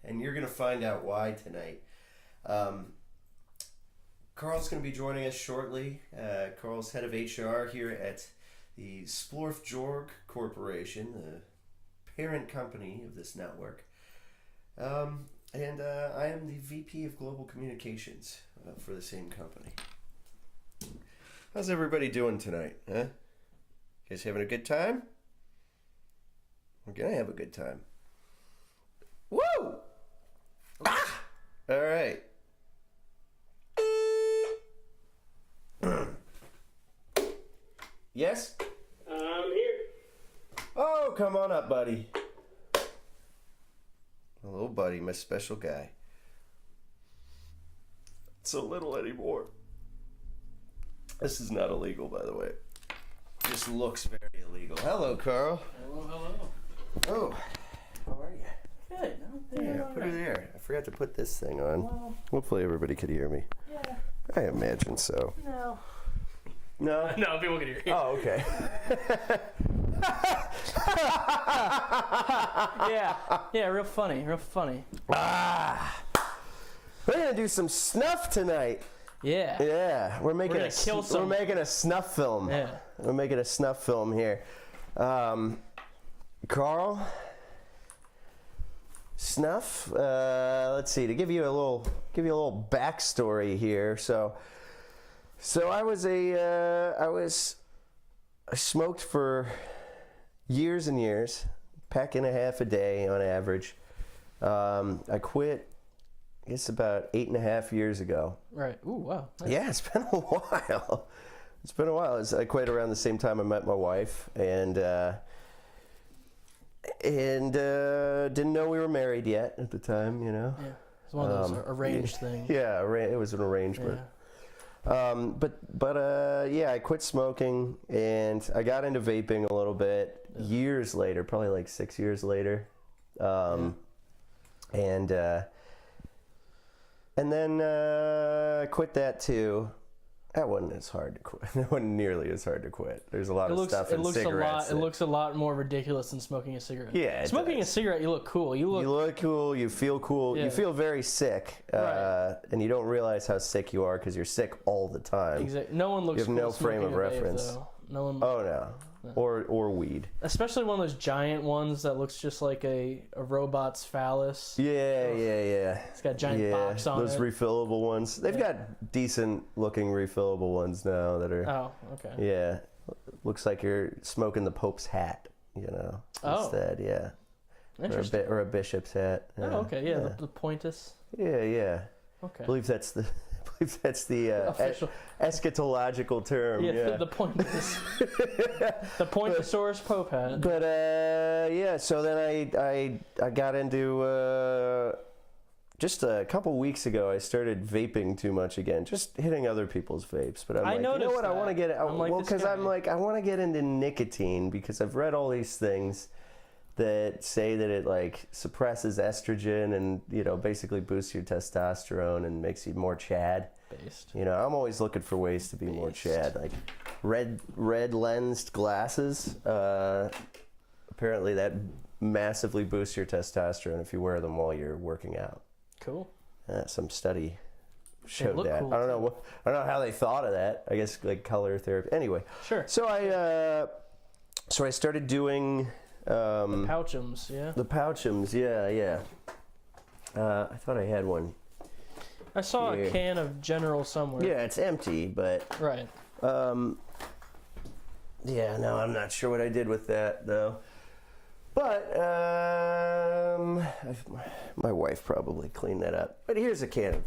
and you're going to find out why tonight. Carl's going to be joining us shortly. Carl's head of HR here at the Splorf Jorg Corporation, the parent company of this network. And I am the VP of Global Communications for the same company. How's everybody doing tonight, huh? You guys having a good time? We're gonna have a good time. Woo! Ah! All right. Yes? I'm here. Oh, come on up, buddy. Hello, buddy, my special guy. So little anymore. This is not illegal, by the way. Just looks very illegal. Hello, Carl. Hello. Oh, how are you? Good. No, Yeah, put her there. I forgot to put this thing on. Well, Hopefully everybody could hear me. yeah. I imagine so. No. No? No, people can hear you. Oh, okay. Yeah, real funny. Ah! We're gonna do some snuff tonight. Yeah. Yeah, we're making gonna kill some. We're making a snuff film. Yeah. We're making a snuff film here. Carl, snuff. Let's see. To give you a little backstory here. So I smoked for years and years, pack and a half a day on average. I quit, I guess about 8.5 years ago. Right. Ooh, wow. Nice. Yeah, it's been a while. It's been a while. I quit around the same time I met my wife, and didn't know we were married yet at the time, you know. Yeah. It's one of those arranged things. Yeah, it was an arrangement. Yeah. Yeah, I quit smoking, and I got into vaping a little bit years later, probably like 6 years later. And then I quit that too. That wasn't as hard to quit. That wasn't nearly as hard to quit. There's a lot of stuff in cigarettes. It looks a lot more ridiculous than smoking a cigarette. Yeah, smoking a cigarette, you look cool. You look cool. You feel cool. Yeah. You feel very sick, Right. and you don't realize how sick you are because you're sick all the time. Exactly. No one looks. You have cool no frame of smoking a vape, reference. though. No one. Oh no. Or weed. Especially one of those giant ones that looks just like a robot's phallus. Yeah. It's got a giant box on those it. refillable ones. They've got decent looking refillable ones now that are. Oh, okay. Yeah, looks like you're smoking the Pope's hat, you know. Oh. Instead, yeah. Interesting. Or a bishop's hat. Oh, okay. Yeah, the pointus. Yeah. Okay. I believe that's the Official. eschatological term. Yeah, the pointus. The pointosaurus Pope hat. But yeah, so then I got into just a couple weeks ago. I started vaping too much again, just hitting other people's vapes. But you know what? I want to get I want to get into nicotine because I've read all these things that say that it like suppresses estrogen and, you know, basically boosts your testosterone and makes you more Chad. Based. You know, I'm always looking for ways to be more Chad, like red lensed glasses. Apparently that massively boosts your testosterone if you wear them while you're working out. Cool. Some study showed that. Cool I don't know how they thought of that. I guess like color therapy. Anyway. Sure. So I started doing the pouchums, yeah. The pouchums, yeah. I thought I had one. I saw a can of General somewhere. Yeah, it's empty, but right. Yeah, no, I'm not sure what I did with that though. But my wife probably cleaned that up. But here's a can of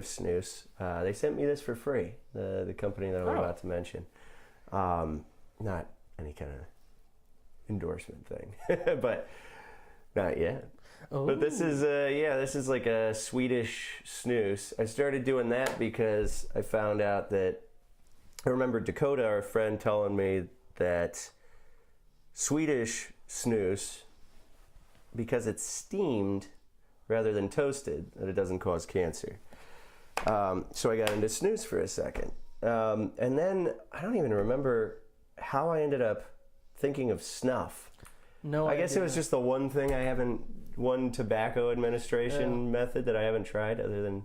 snus. They sent me this for free. The company that I'm about to mention. Not any kind of endorsement thing, but not yet. Ooh. But this is like a Swedish snus. I started doing that because I found out that I remember Dakota, our friend, telling me that Swedish snus, because it's steamed rather than toasted, that it doesn't cause cancer. So I got into snus for a second. And then I don't even remember how I ended up thinking of snuff. No I guess idea. it was just the one thing I haven't one tobacco administration method that I haven't tried other than,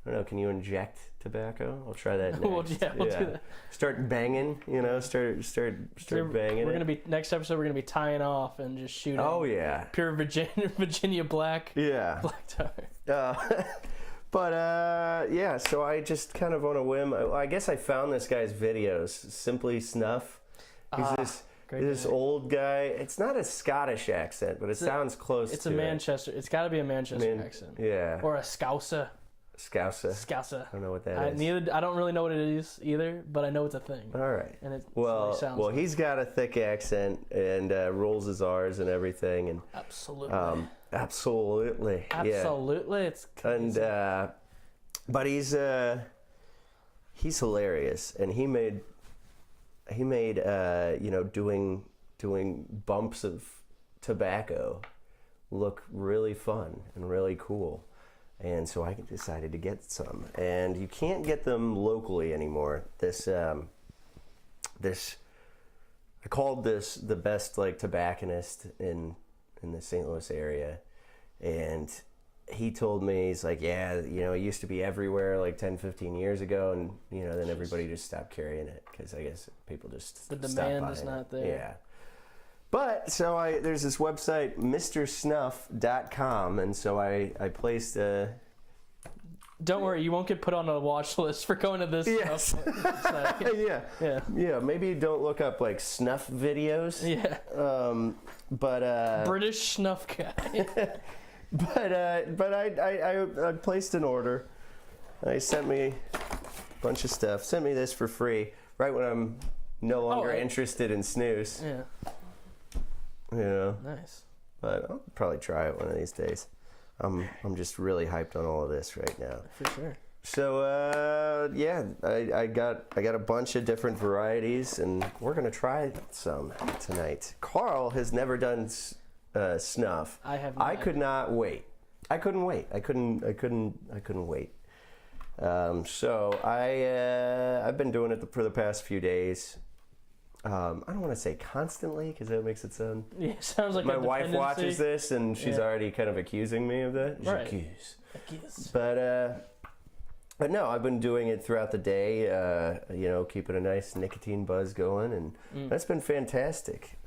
I don't know, can you inject tobacco? I'll try that next. We'll do that. Start banging, start banging. We're gonna be next episode. We're gonna be tying off and just shooting. Oh yeah, pure Virginia black. Yeah, black tar. But so I just kind of on a whim. I guess I found this guy's videos, Simply Snuff. He's this old guy. It's not a Scottish accent, but it sounds close. It's a Manchester. It's got to be a Manchester accent. Yeah. Or a Scouser. Scouser. I don't know what that is. I don't really know what it is either, but I know it's a thing. All right. And it sounds like. He's got a thick accent and rolls his R's and everything. And absolutely. Absolutely. Absolutely. Yeah. It's crazy. And but he's hilarious, and he made doing bumps of tobacco look really fun and really cool. And so I decided to get some, and you can't get them locally anymore. I called this the best tobacconist in the St. Louis area, and he told me, he's like, yeah, it used to be everywhere 10, 15 years ago, and then everybody just stopped carrying it because I guess people just the demand is not there. Yeah. But so there's this website, MrSnuff.com, and so I placed a. Don't worry, you won't get put on a watch list for going to this. Yes. Yeah. Maybe don't look up snuff videos. Yeah. But British snuff guy. but I placed an order. They sent me a bunch of stuff. Sent me this for free right when I'm no longer interested in snus. Yeah. Nice. But I'll probably try it one of these days. I'm just really hyped on all of this right now. For sure. So I got a bunch of different varieties, and we're gonna try some tonight. Carl has never done snuff. I have not. I could not wait. I couldn't wait. I couldn't wait. So I've been doing it for the past few days. I don't want to say constantly because that makes it sound. Yeah, sounds like my wife watches this and she's already kind of accusing me of that. Right. Accuse. But no, I've been doing it throughout the day. Keeping a nice nicotine buzz going, and that's been fantastic.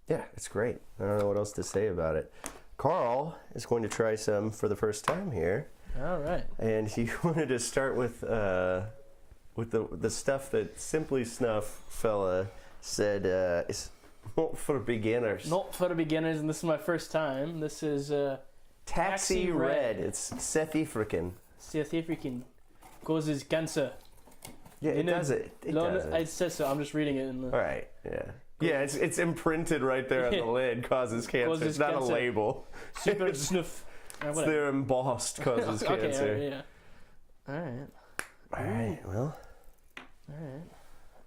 It's great. I don't know what else to say about it. Carl is going to try some for the first time here. All right. And he wanted to start with the stuff that Simply Snuff fella said is not for beginners. Not for beginners, and this is my first time. This is Taxi Red. It's South African. South African causes cancer. Yeah, it does it. It says so. I'm just reading it. All right. Yeah. Yeah, it's imprinted right there on the lid. Causes cancer. It's not a label. Super snuff. It's there embossed. Causes cancer. Yeah. All right. All right. Well. All right.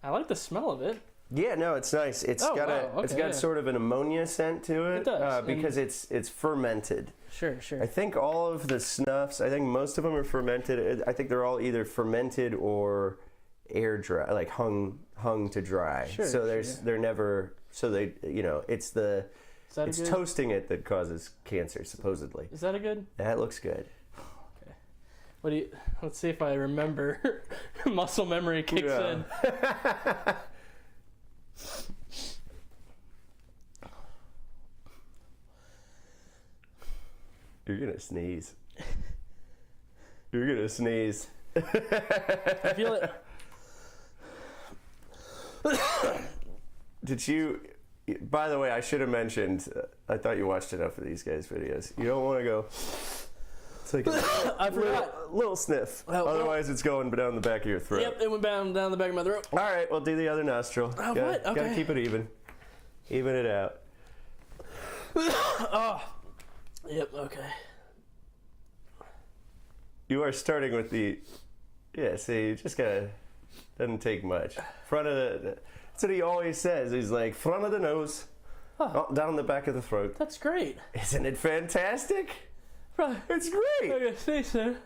I like the smell of it. Yeah, no, it's nice. It's got sort of an ammonia scent to it. It does. Because it's fermented. Sure. I think all of the snuffs, I think most of them are fermented. I think they're all either fermented or air dry, hung to dry. Sure. So they're never, so they, it's toasting it that causes cancer, supposedly. Is that a good? That looks good. Let's see if I remember. Muscle memory kicks in. You're gonna sneeze. You're gonna sneeze. I feel it. Did you? By the way, I should have mentioned. I thought you watched enough of these guys' videos. You don't want to go. Take I forgot. Little sniff. Otherwise, it's going down the back of your throat. Yep, it went down the back of my throat. All right, well, do the other nostril. Oh, what? Okay. Gotta keep it even. Even it out. Oh. Yep, okay. You are starting with the... Yeah, see, you just gotta... Doesn't take much. Front of the... That's what he always says. He's like, front of the nose, down the back of the throat. That's great. Isn't it fantastic? Right. It's great. I can see, sir.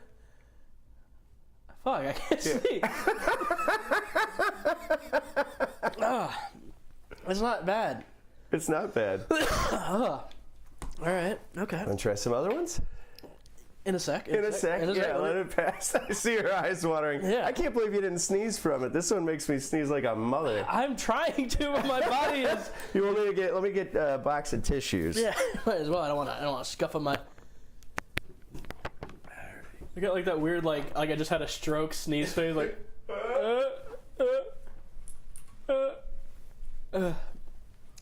Fuck, I can't see. It's not bad. It's not bad. All right. Okay. Want to try some other ones? In a sec. In a sec. Yeah, let it pass. I see your eyes watering. Yeah. I can't believe you didn't sneeze from it. This one makes me sneeze like a mother. I'm trying to, but my body is. You want me to let me get a box of tissues. Yeah, might as well. I don't want to scuff on my. I got like that weird like I just had a stroke sneeze face like.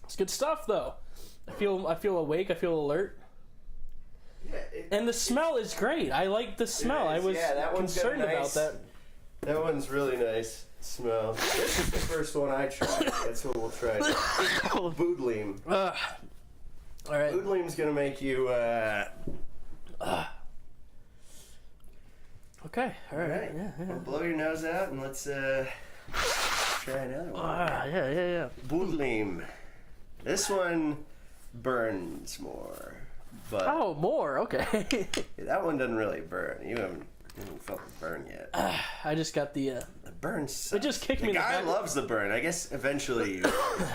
It's good stuff though. I feel awake. I feel alert. Yeah, and the smell is great. I like the smell. I was concerned about that. That one's really nice smell. This is the first one I tried. That's what we'll try. Boodleem. All right. Boodleem's gonna make you. Okay. All right. Yeah. Well, blow your nose out and let's try another one. Yeah. Boodleem. This one burns more. But more. Okay. that one doesn't really burn. You haven't felt the burn yet. I just got the burn sucks. It just kicked me in the guy back. loves the burn. I guess eventually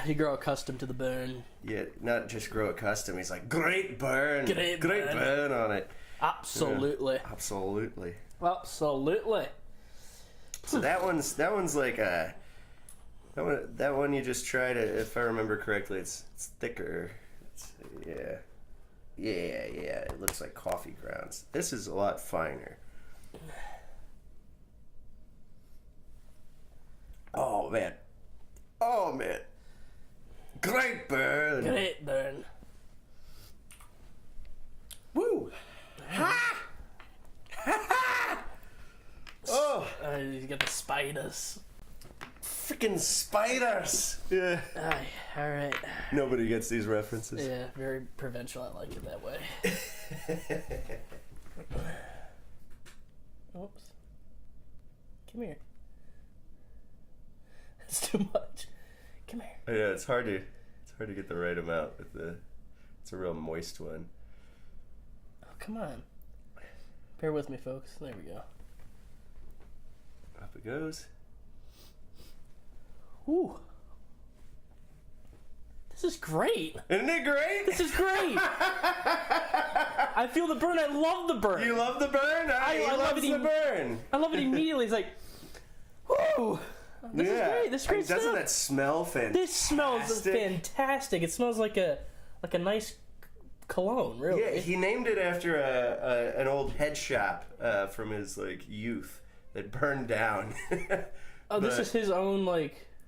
you grow accustomed to the burn. Yeah, not just grow accustomed. He's like, great burn. Great burn on it. Absolutely. Yeah, absolutely. So that one's like a that one you just try to, if I remember correctly, it's thicker. Yeah, it looks like coffee grounds. This is a lot finer. Oh man. Great burn. Woo. Ha! Oh, you get the spiders. Freaking spiders. Yeah. All right. Nobody gets these references. Yeah, very provincial. I like it that way. Oops. Come here. That's too much. Come here. Yeah, it's hard to get the right amount with it's a real moist one. Oh, come on. Bear with me, folks. There we go. Up it goes. Ooh. This is great. Isn't it great? This is great. I feel the burn. I love the burn. You love the burn? I love the burn. I love it immediately. It's like, whoo. This is great. This is great stuff. Doesn't that smell fantastic? This smells fantastic. It smells like a nice cologne, really. Yeah, he named it after an old head shop from his youth that burned down. This is his own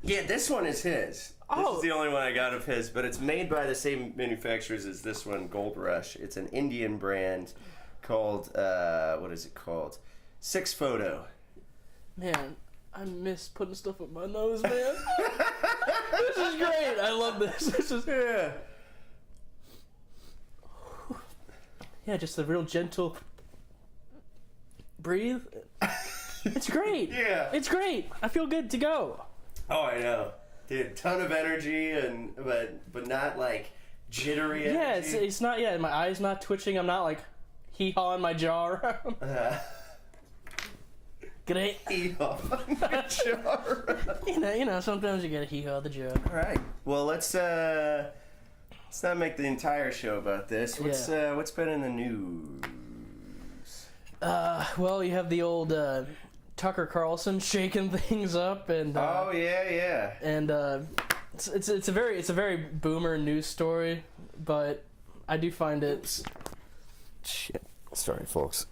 Yeah, this one is his. This is the only one I got of his, but it's made by the same manufacturers as this one, Gold Rush. It's an Indian brand called what is it called? Six Photo. Man, I miss putting stuff up my nose, man. This is great. I love this. This is just a real gentle breathe. It's great. Yeah. It's great. I feel good to go. Oh, I know. Dude, ton of energy but not jittery energy. Yeah, it's not. Yeah, my eyes not twitching. I'm not hee-hawing my jaw around. Great. Hee-hawing my jaw around. You know. Sometimes you gotta hee-haw the jaw. All right. Well, let's not make the entire show about this. What's been in the news? Well, you have the old Tucker Carlson shaking things up, and oh yeah, and it's a very boomer news story, but I do find it. Oops. Shit. Sorry, folks.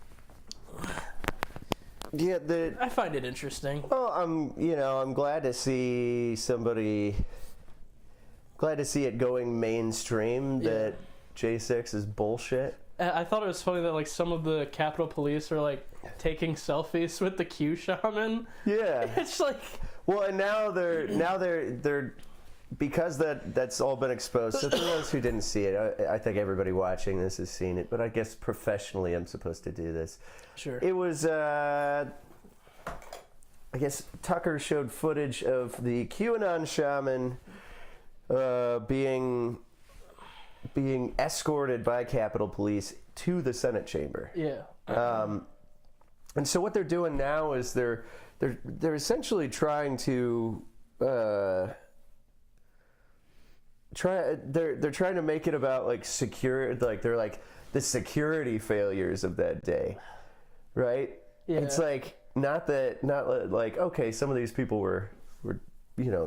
Yeah, I find it interesting. Well, I'm glad to see glad to see it going mainstream that J6 is bullshit. I thought it was funny that some of the Capitol Police are taking selfies with the Q shaman. Yeah. It's well, and now they're because that's all been exposed. So for those who didn't see it, I think everybody watching this has seen it, but I guess professionally I'm supposed to do this. Sure. It was I guess Tucker showed footage of the QAnon shaman being escorted by Capitol Police to the Senate chamber. Yeah. And so what they're doing now is they're essentially trying to they're trying to make it about like they're like the security failures of that day, right? Yeah. It's like not like, okay, some of these people were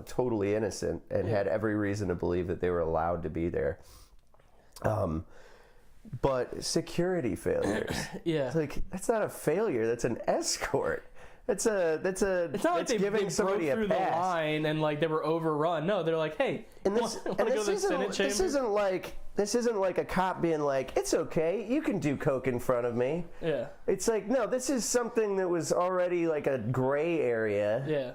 totally innocent and had every reason to believe that they were allowed to be there. But security failures. Yeah. It's like, that's not a failure, that's an escort. It's not like they giving somebody broke through a the pass. line and like they were overrun. No, they're like, hey, This isn't like a cop being like, it's okay, you can do coke in front of me. Yeah. It's like, no, this is something that was already like a gray area. Yeah.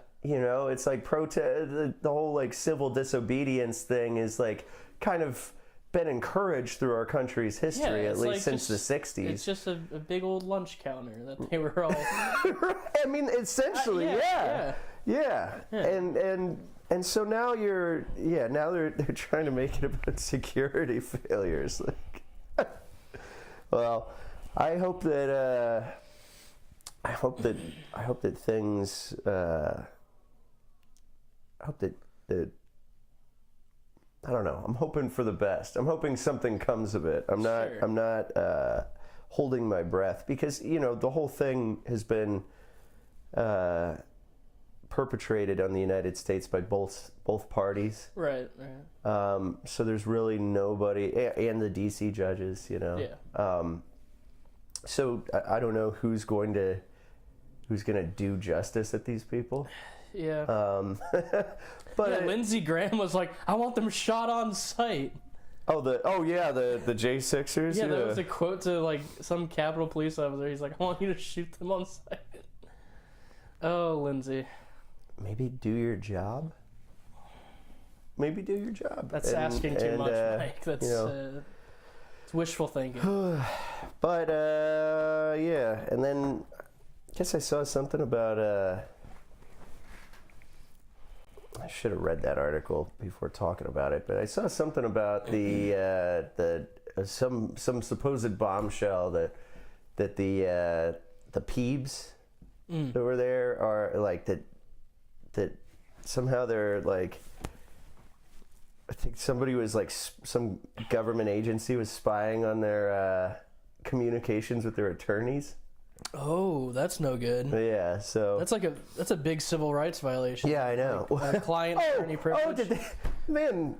It's like the whole like civil disobedience thing is like kind of been encouraged through our country's history, at least like since the 60s. It's just a big old lunch counter that they were all... I mean, essentially, yeah. And so now now they're trying to make it about security failures. Like, well, I hope that things. I hope that I don't know. I'm hoping for the best. I'm hoping something comes of it. I'm not holding my breath because the whole thing has been perpetrated on the United States by both parties. Right. So there's really nobody, and the DC judges. Yeah. So I don't know who's going to do justice at these people. Yeah. But Lindsey Graham was like, I want them shot on sight. The J6ers. Yeah, that was a quote to like some Capitol Police officer. He's like, I want you to shoot them on sight. Oh, Lindsey. Maybe do your job. That's asking too much, Mike. That's it's wishful thinking. But yeah, and then I guess I saw something about I should have read that article before talking about it, but I saw something about some supposed bombshell that the Peebs that were there are like that somehow they're like, I think somebody was like, some government agency was spying on their communications with their attorneys. Oh, that's no good. Yeah, so that's a big civil rights violation. Yeah, I know. Like, client attorney privilege. Man,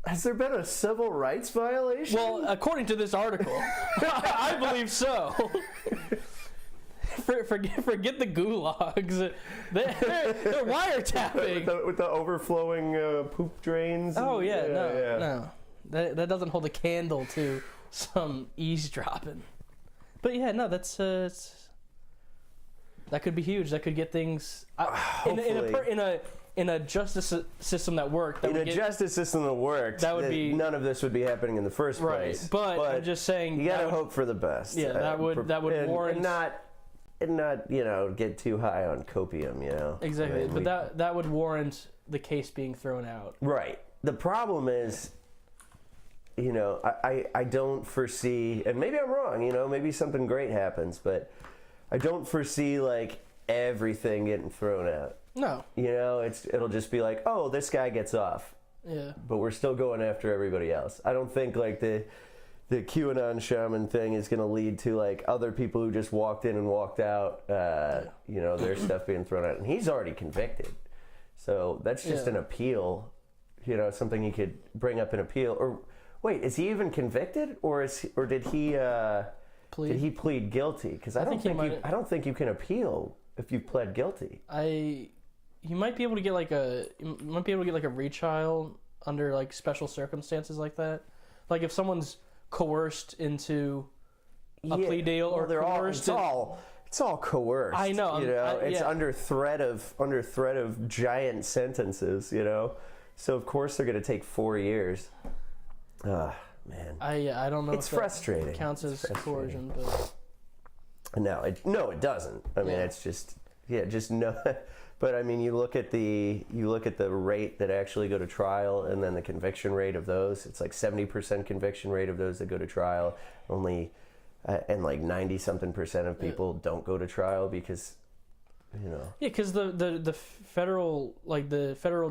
has there been a civil rights violation? Well, according to this article, I believe so. Forget the gulags. They're wiretapping with the overflowing poop drains. Oh yeah, no. That doesn't hold a candle to some eavesdropping. But yeah, no, that's that could be huge. That could get things in a justice system that worked. Justice system that worked, that would be, none of this would be happening in the first place. Right, but I'm just saying, you gotta hope for the best. Yeah, that would warrant and not get too high on copium. Exactly, I mean, but that would warrant the case being thrown out. Right. The problem is, I don't foresee, and maybe I'm wrong, maybe something great happens, but I don't foresee like everything getting thrown out. No. It'll just be like, oh, this guy gets off. Yeah. But we're still going after everybody else. I don't think like the QAnon shaman thing is going to lead to like other people who just walked in and walked out, their stuff being thrown out. And he's already convicted. So that's just an appeal, something he could bring up an appeal. Or wait, is he even convicted, or did he plead guilty? Because I don't think you can appeal if you pled guilty. You might be able to get like a retrial under like special circumstances like that. Like if someone's coerced into a plea deal, or they're coerced. It's all coerced. I know. It's under threat of giant sentences. So of course they're going to take 4 years. Man. I don't know. It's if frustrating. That counts as coercion, but no, it doesn't. I mean, it's just no. But I mean, you look at the rate that actually go to trial, and then the conviction rate of those. It's like 70% conviction rate of those that go to trial. Only, and like 90-something% of people don't go to trial because, Yeah, because the federal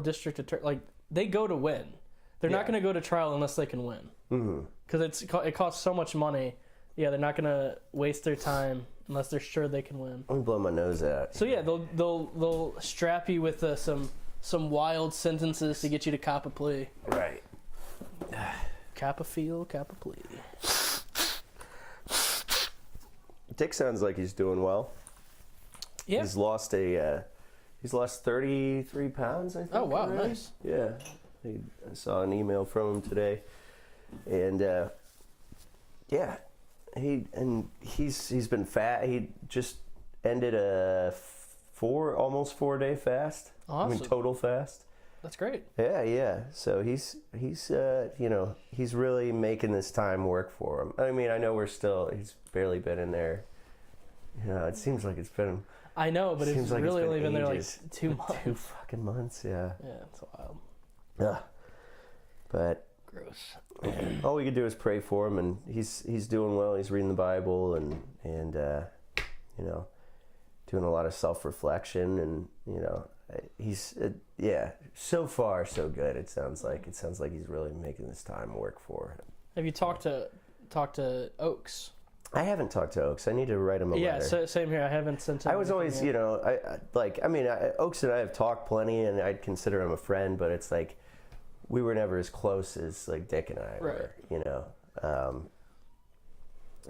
district attorney, like they go to win. They're not Yeah. going to go to trial unless they can win. Mm-hmm. Because it costs so much money. Yeah, they're not going to waste their time unless they're sure they can win. Let me blow my nose out. So yeah, they'll strap you with some wild sentences to get you to cop a plea. Right. Cap a feel, cap a plea. Dick sounds like he's doing well. Yeah. He's lost 33 pounds, I think. Oh wow, already. nice. Yeah. I saw an email from him today. And yeah. He's been fat. He just ended a almost 4 day fast. Awesome. I mean, total fast. That's great. Yeah. So he's he's really making this time work for him. I mean, I know he's barely been in there. It seems like it's been. I know, but it's like really it's only been there like ages. 2 months. 2 fucking months, yeah. Yeah, it's wild. Yeah. But Gross. all we could do is pray for him, and he's doing well. He's reading the Bible and doing a lot of self-reflection, and he's so far so good. It sounds like he's really making this time work for him. Have you talked to Oaks? I haven't talked to Oaks. I need to write him a letter. Yeah, same here. I haven't sent him. I was always, yet. Oaks and I have talked plenty, and I'd consider him a friend, but it's like we were never as close as like Dick and I were,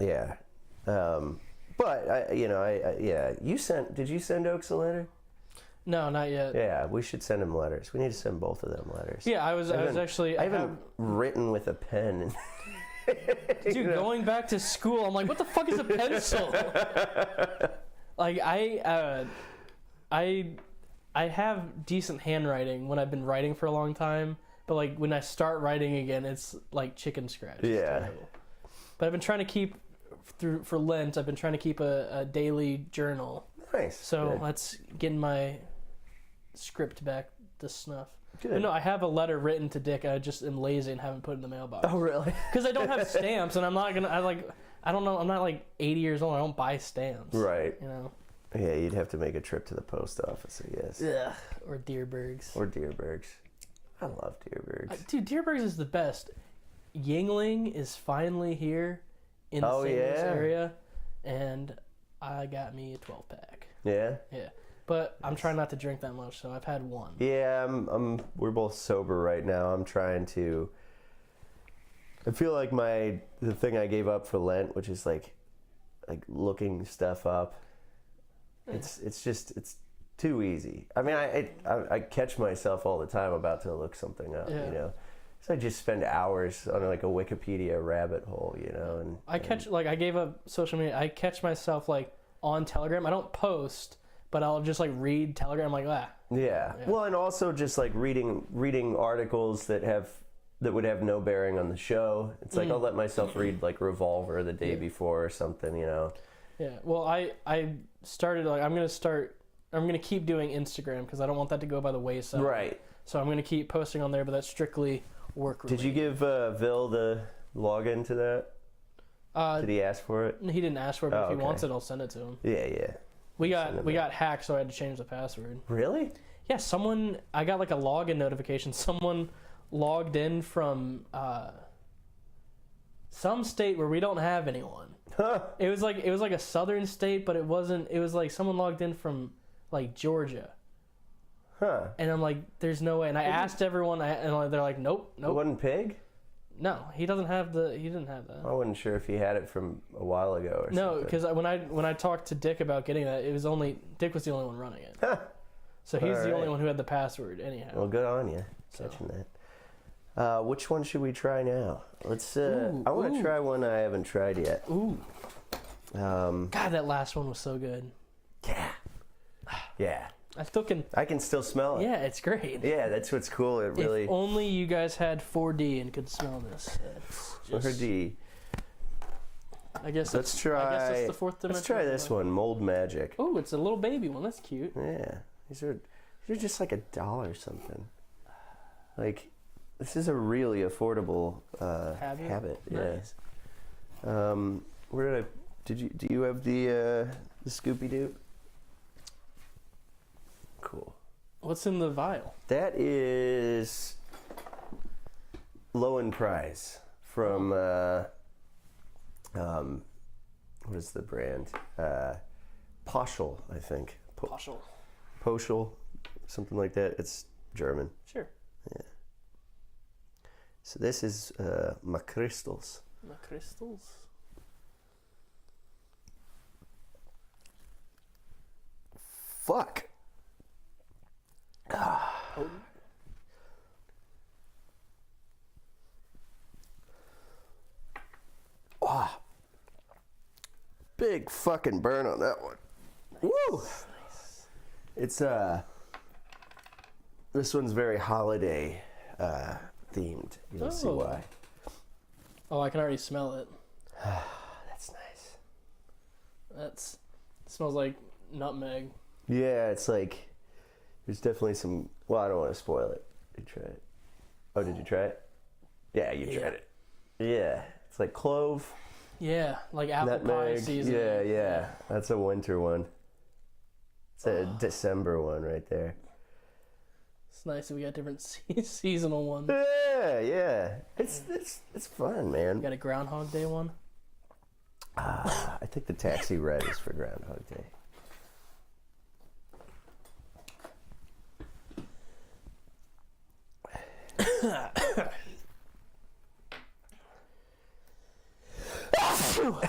yeah. But did you send Oaks a letter? No, not yet. Yeah, we should send him letters. We need to send both of them letters. Yeah, I haven't written with a pen. Dude, going back to school, I'm like, what the fuck is a pencil? Like, I have decent handwriting when I've been writing for a long time, but like when I start writing again, it's like chicken scratch. It's terrible. But I've been trying to keep for Lent. I've been trying to keep a daily journal. Nice. So Good. let's get my script back to snuff. Good. But no, I have a letter written to Dick. I just am lazy and haven't put it in the mailbox. Oh, really? Because I don't have stamps, and I'm not gonna. I don't know. I'm not like 80 years old. I don't buy stamps. Right. Yeah, you'd have to make a trip to the post office, I guess. Ugh. Or Deerbergs. I love Deerbergs. Dude, Deerbergs is the best. Yingling is finally here in the St. Louis area, and I got me a 12-pack. Yeah. Yeah. But I'm trying not to drink that much, so I've had one. Yeah, we're both sober right now. I'm trying to. I feel like the thing I gave up for Lent, which is like looking stuff up. It's too easy. I mean, I catch myself all the time about to look something up. Yeah. So I just spend hours on like a Wikipedia rabbit hole, and I gave up social media. I catch myself like on Telegram. I don't post. But I'll just like read Telegram like that. Yeah. Well, and also just like reading articles that would have no bearing on the show. It's like I'll let myself read like Revolver the day before or something, Yeah. Well, I started like I'm gonna keep doing Instagram because I don't want that to go by the wayside. Right. So I'm gonna keep posting on there, but that's strictly work related. Did you give Vil the login to that? Did he ask for it? He didn't ask for it, but if he okay. wants it, I'll send it to him. Yeah. We got hacked, so I had to change the password. Really? Yeah, I got like a login notification. Someone logged in from some state where we don't have anyone. Huh. It was like a southern state, but it wasn't. It was like someone logged in from like Georgia. Huh. And I'm like, there's no way. And I asked everyone, and they're like, nope. It wasn't Pig? No, he didn't have that. I wasn't sure if he had it from a while ago or something. No, because when I talked to Dick about getting that, Dick was the only one running it. Huh. So he's the only one who had the password anyhow. Well, good on you. Catching that. Which one should we try now? Let's. I want to try one I haven't tried yet. Ooh. God, that last one was so good. Yeah. Yeah. I can still smell it. Yeah, it's great. Yeah, that's what's cool. It really. If only you guys had 4D and could smell this. 4D. I guess let's try. I guess it's the fourth dimension. Let's try this one, Mold Magic. Oh, it's a little baby one. That's cute. Yeah, these are just like $1 or something. Like, this is a really affordable habit. Nice. Yeah. Where do you have the Scooby Doo? Cool. What's in the vial? That is Lowen Prize from what is the brand? Poschel, I think. Poschel. Poschel, something like that. It's German. Sure. Yeah. So this is Crystals. Crystals. Fuck. Oh. Wow. Big fucking burn on that one. Nice. Woo! Nice. It's this one's very holiday themed. You'll see why. Oh, I can already smell it. That's nice. It smells like nutmeg. Yeah, it's like there's definitely some. Well, I don't want to spoil it. Did you try it? Oh, did you try it? Yeah, you tried it. Yeah, it's like clove. Yeah, like apple pie season. Yeah. That's a winter one. It's a December one right there. It's nice that we got different seasonal ones. Yeah. It's fun, man. You got a Groundhog Day one? I think the Taxi Red is for Groundhog Day.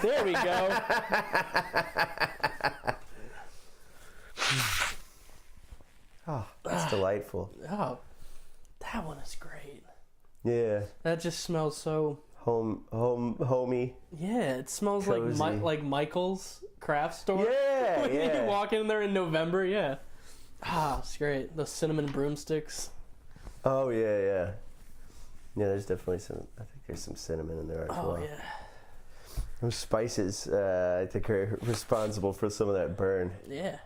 There we go. Oh, that's delightful. Oh, that one is great. Yeah. That just smells so homey. Yeah, it smells Cozy. like Michael's craft store. Yeah, when yeah. you walk in there in November, yeah. It's great. The cinnamon broomsticks. Oh yeah. Yeah, there's definitely some. I think there's some cinnamon in there as well. Oh yeah. Those spices, I think, are responsible for some of that burn. Yeah.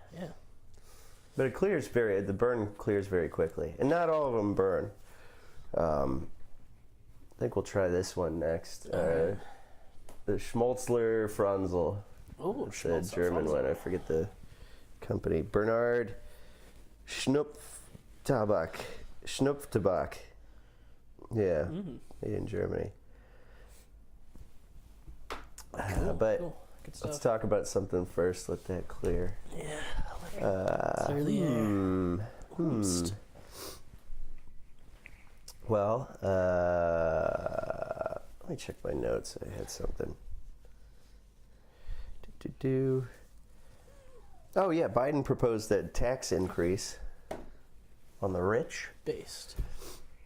But the burn clears very quickly, and not all of them burn. I think we'll try this one next. The Schmalzler Franzl. Oh, it's a German one. I forget the company. Bernard Schnupftabak. Yeah, made in Germany. But cool. Good stuff. let's talk about something first. Let that clear. Yeah. Clear the air. Well, let me check my notes. I had something. Oh yeah, Biden proposed that tax increase on the rich. Based.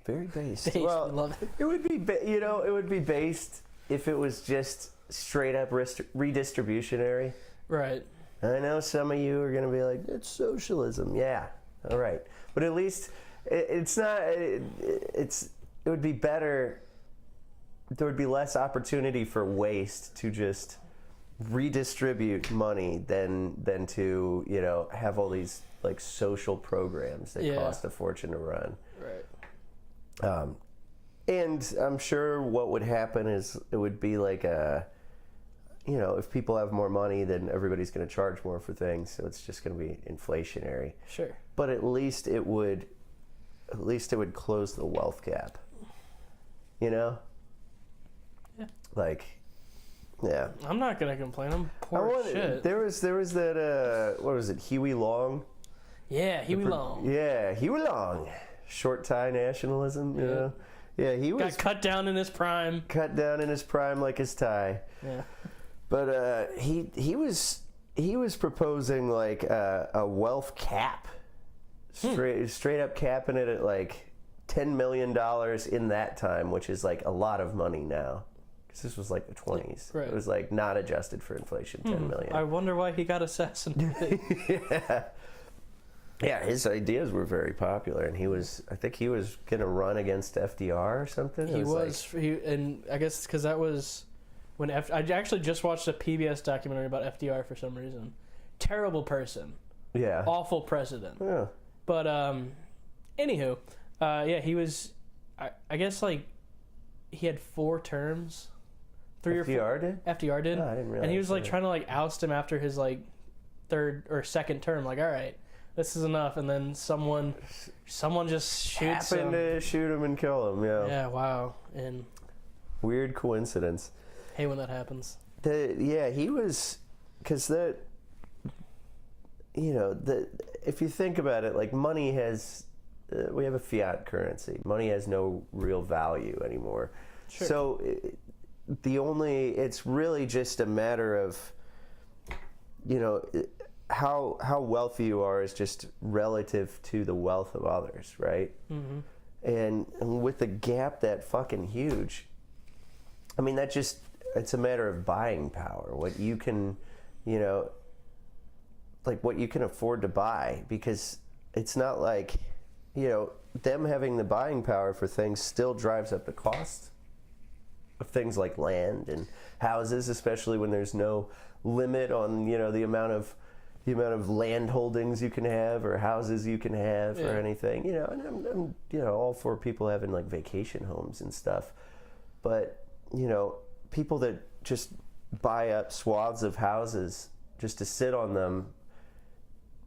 Very based. Well, I love it. It would be, it would be based if it was just straight up redistributionary. Right. I know some of you are going to be like, it's socialism. Yeah, all right. But at least it's not, it would be better, there would be less opportunity for waste to just redistribute money than to, have all these like social programs that cost a fortune to run. Right. And I'm sure what would happen is it would be like if people have more money, then everybody's going to charge more for things, so it's just going to be inflationary. Sure. But at least it would close the wealth gap. Yeah. Like, yeah. I'm not gonna complain. I'm poor as shit. There was that what was it? Huey Long. Yeah, Huey Long. Yeah, Huey Long. Short tie nationalism. You know. Yeah, he was got cut down in his prime. Cut down in his prime like his tie. Yeah. But he was proposing like a wealth cap, straight up capping it at like $10 million in that time, which is like a lot of money now, because this was like the 20s. Right. It was like not adjusted for inflation, $10 million. I wonder why he got assassinated. Yeah, his ideas were very popular, and I think he was gonna run against FDR or something. And I guess because that was when I actually just watched a PBS documentary about FDR for some reason. Terrible person. Yeah. Awful president. Yeah. But anywho, he was. I guess like he had 4 terms. FDR did? FDR did. Oh, I didn't realize. And he was like trying to like oust him after his like 3rd or 2nd term. Like, all right, this is enough, and then someone just shoots Happened him. to shoot him and kill him. Yeah. Yeah, wow. And Weird coincidence. hey, when that happens. He was, because that, if you think about it, like money has, we have a fiat currency. Money has no real value anymore. Sure. So it's really just a matter of, how wealthy you are is just relative to the wealth of others, right? Mm-hmm. And with the gap that fucking huge, I mean, it's a matter of buying power. What you can, what you can afford to buy, because it's not like, them having the buying power for things still drives up the cost of things like land and houses, especially when there's no limit on, the amount of land holdings you can have or houses you can have or anything, and I'm all for people having like vacation homes and stuff, but people that just buy up swaths of houses just to sit on them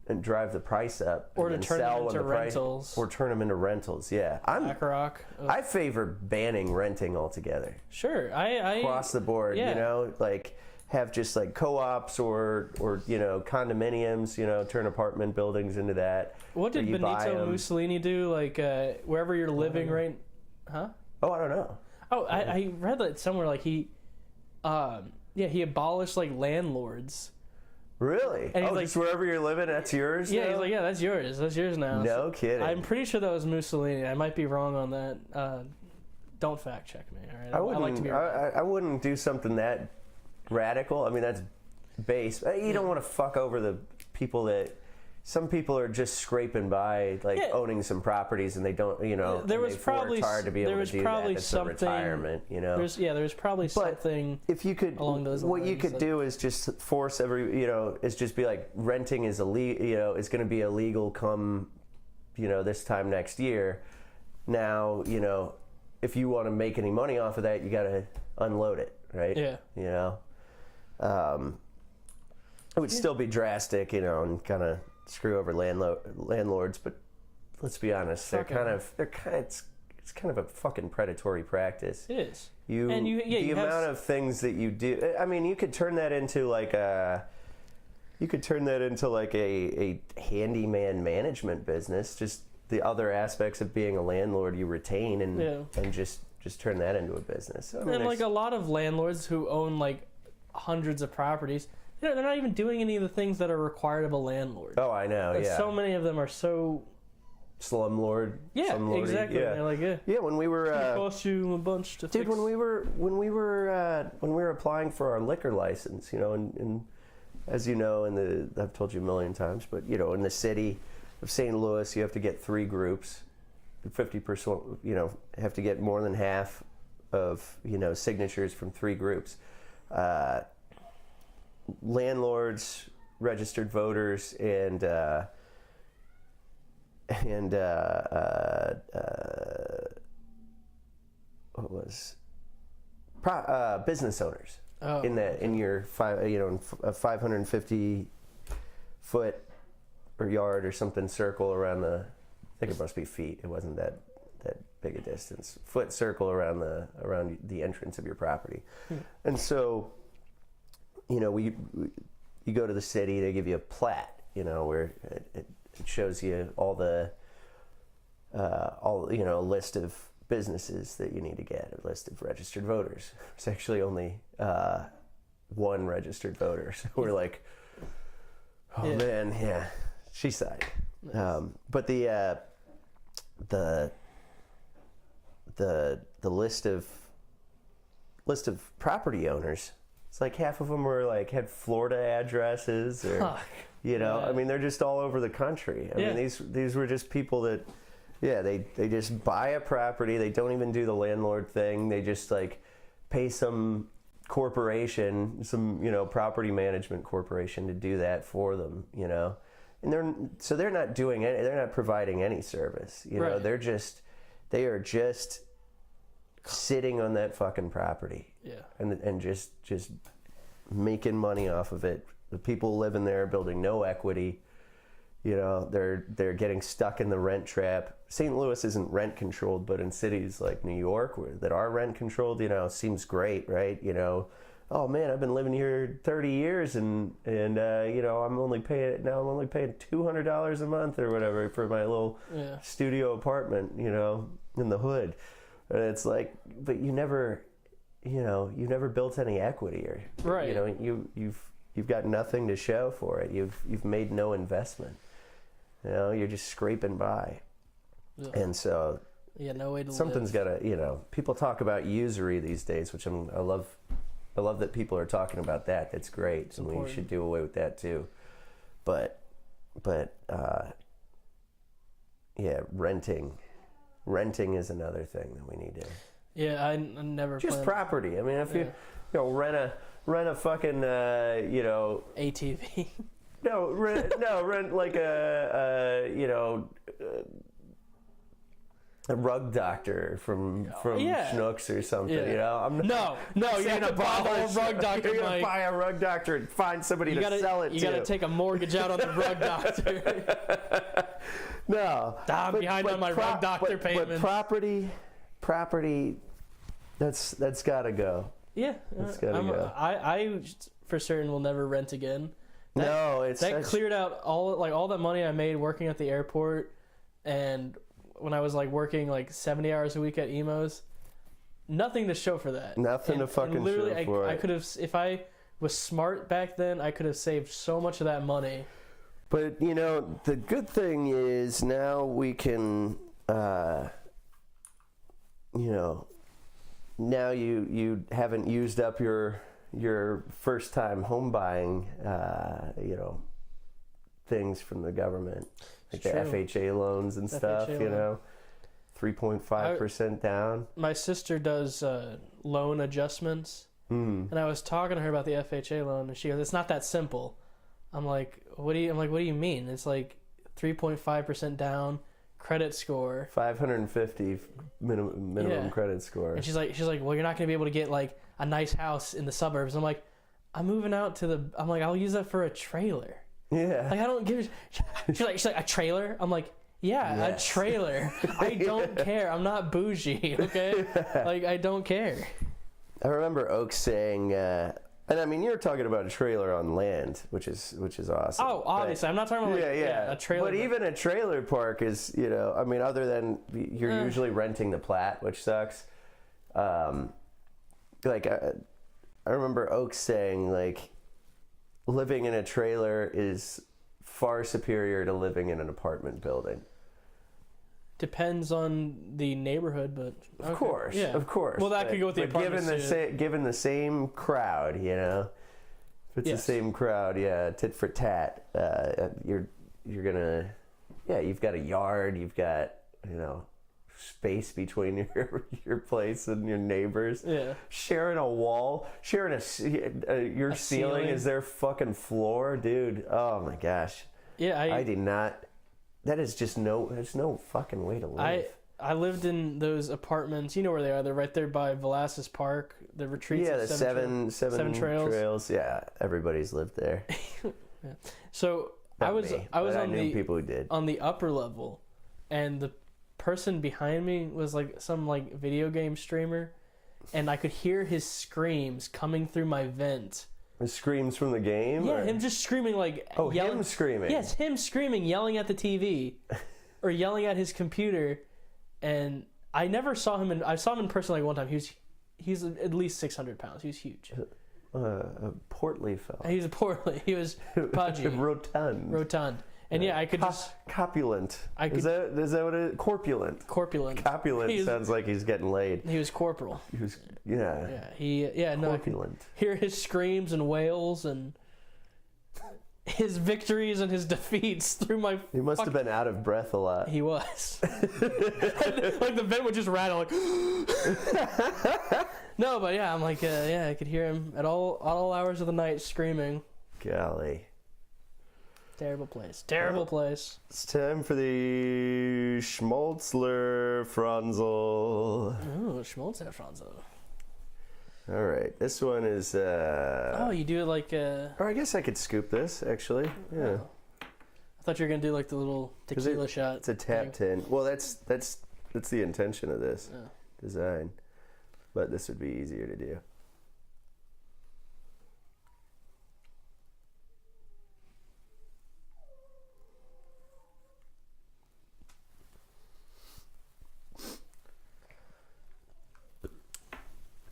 and drive the price up, or to turn them into rentals, or turn them into rentals. Yeah, BlackRock. I favor banning renting altogether. Sure, I across the board. Yeah. Have just like co-ops or condominiums. Turn apartment buildings into that. What did Benito Mussolini do? Like wherever you're living, right? Huh? Oh, I don't know. Oh, I read that somewhere. Like he abolished like landlords. Really? And just wherever you're living, that's yours? Yeah, now? he's like, yeah, that's yours. That's yours now. No kidding. I'm pretty sure that was Mussolini. I might be wrong on that. Don't fact check me. All right? I like to be right. I wouldn't do something that radical. I mean, that's base. You don't want to fuck over the people that. Some people are just scraping by, owning some properties, and they don't, There was probably hard to be able to do that. It's a retirement, There's probably something. If you could, along those lines, what you could do is just force is just be like, renting is illegal. It's going to be illegal come, this time next year. Now, if you want to make any money off of that, you got to unload it, right? Yeah. It would still be drastic, and kind of screw over landlords, but let's be honest, it's kind of a fucking predatory practice. It is. The amount of things that you do. I mean, you could turn that into like a handyman management business. Just the other aspects of being a landlord you retain and just turn that into a business. So, I mean, and like a lot of landlords who own like hundreds of properties, they're not even doing any of the things that are required of a landlord. Oh, I know. And so many of them are so slumlord. Yeah, exactly. Yeah. They're like, when we were it cost you a bunch to fix. When we were applying for our liquor license, and as you know, I've told you a million times, but in the city of St. Louis, you have to get 3 groups, 50%. Have to get more than half of signatures from 3 groups. Landlords, registered voters, and what was business owners in your 550 foot or yard or something circle around I think it must be feet. It wasn't that big a distance. Foot circle around the entrance of your property, and so. You go to the city, they give you a plat, where it shows you all the, a list of businesses that you need to get, a list of registered voters. There's actually only 1 registered voter, so we're like, man, yeah, she sighed. Nice. But the list of property owners. It's like half of them were had Florida addresses, or I mean, they're just all over the country. I mean, these were just people that, they just buy a property. They don't even do the landlord thing. They just pay some corporation, some property management corporation to do that for them, and they're not doing any, they're not providing any service, Right. they are just sitting on that fucking property, and just making money off of it. The people living there building no equity, You know, they're getting stuck in the rent trap. St. Louis isn't rent controlled, but in cities like New York that are rent controlled, you know, seems great, right? You know, oh man, I've been living here 30 years and you know, I'm only paying $200 a month or whatever for my little studio apartment, you know, in the hood. And it's like, but you never built any equity, or right. You know, you've got nothing to show for it. You've made no investment. You know, you're just scraping by. Ugh. And so no way to something's got to, you know, people talk about usury these days, which I love that people are talking about that. That's great. It's important. We should do away with that too. But yeah, renting is another thing that we need to. Yeah, I never. Just property. I mean, if you rent a fucking you know, ATV. Rent like a a rug doctor from Schnucks or something. You know, you're gonna buy a whole rug doctor. You're gonna buy a rug doctor and find somebody to sell it to. You gotta take a mortgage out on the rug doctor. No, I'm behind on my rug doctor payment. But property, that's gotta go. Yeah, that's gotta go. I for certain will never rent again. That cleared out all that money I made working at the airport, and when I was like working like 70 hours a week at Emos, nothing to show for that. Nothing to fucking show for it. I could have, if I was smart back then, I could have saved so much of that money. But you know, the good thing is now we can, you know, now you haven't used up your first time home buying, you know, things from the government, like the FHA loans and stuff, you know, 3.5% down. My sister does loan adjustments, and I was talking to her about the FHA loan, and she goes, "It's not that simple." I'm like, what do you mean? It's like 3.5% down, credit score, 550 minimum credit score. And she's like, well, you're not gonna be able to get like a nice house in the suburbs. I'm like, I'm moving out to I'll use that for a trailer. Yeah. Like I don't give. She's like a trailer. I'm like, yeah, yes. A trailer. I don't care. I'm not bougie. Okay. Like I don't care. I remember Oak saying. And I mean, you're talking about a trailer on land, which is awesome. Oh, obviously, I'm not talking about a trailer. But even a trailer park is, you know, I mean, other than you're usually renting the plat, which sucks. Like I remember Oak saying like, living in a trailer is far superior to living in an apartment building. Depends on the neighborhood, but of course. Well, that could go with the apartments. Given the same crowd, you know, if it's the same crowd, tit for tat. You're gonna, you've got a yard, you've got, you know, space between your place and your neighbors. Yeah, sharing a wall, sharing your ceiling is their fucking floor, dude. Oh my gosh. Yeah, I did not. That is just there's no fucking way to live. I lived in those apartments. You know where they are. They're right there by Velasquez Park. The retreats. Yeah, the seven trails. Yeah, everybody's lived there. Yeah. So I was on people who did. On the upper level, and the person behind me was like some like video game streamer, and I could hear his screams coming through my vent. His screams from the game? Yeah, him just screaming like... Oh, him screaming. Yes, him screaming, yelling at the TV. Or yelling at his computer. And I never saw him I saw him in person like one time. He's at least 600 pounds. He was huge. A portly fellow. He was portly. He was pudgy. Rotund. And I could just... Copulent. Is that what it is? Corpulent. Copulent sounds like he's getting laid. He was corporal. He was... Corpulent. Hear his screams and wails and his victories and his defeats through my... He must have been out of breath a lot. He was. Like the vent would just rattle like... No, but I'm like, I could hear him at all hours of the night screaming. Golly. Terrible place. It's time for the Schmaltzler Franzel. Oh, Schmaltzler Franzel. All right, this one is... you do it like... Or I guess I could scoop this, actually. Yeah. I thought you were gonna do like the little tequila shot. It's a tap tin. Well, that's the intention of this design, but this would be easier to do.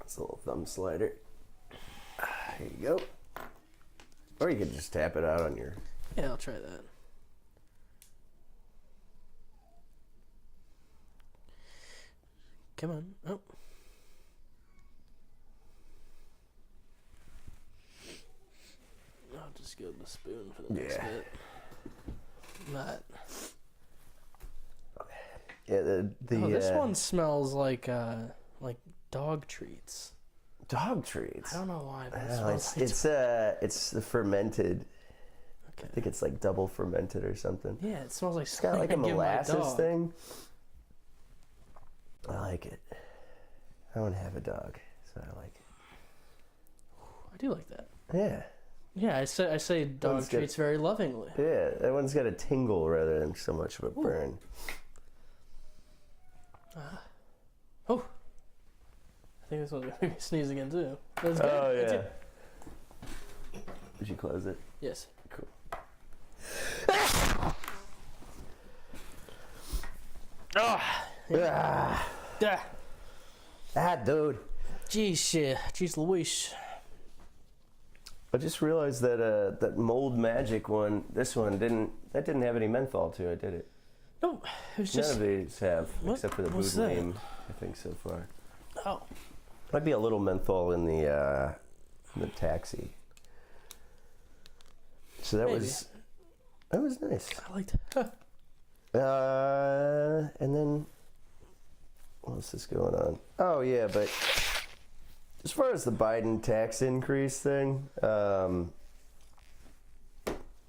It's a little thumb slider. Here you go. Or you could just tap it out on your... Yeah, I'll try that. Come on. Oh. I'll just go with the spoon for the next bit. That. Yeah, this one smells like dog treats. Dog treats? I don't know why, but it smells it's the fermented. Okay. I think it's like double fermented or something. Yeah, it smells like it's got like a molasses thing. I like it. I don't have a dog, so I like it. I do like that. Yeah. Yeah, I say dog treats very lovingly. Yeah, that one's got a tingle rather than so much of a burn. Oh. I think this one's going to sneeze again too. That's good. Oh, yeah. Did you close it? Yes. Cool. Dude. Jeez Louise. I just realized that that Mold Magic one, this one didn't have any menthol to it, did it? No, it was just... None of these have, except for the Boudin, I think, so far. Oh. Might be a little menthol in the taxi. So that was nice. I liked it. And then what else is going on? Oh yeah, but as far as the Biden tax increase thing,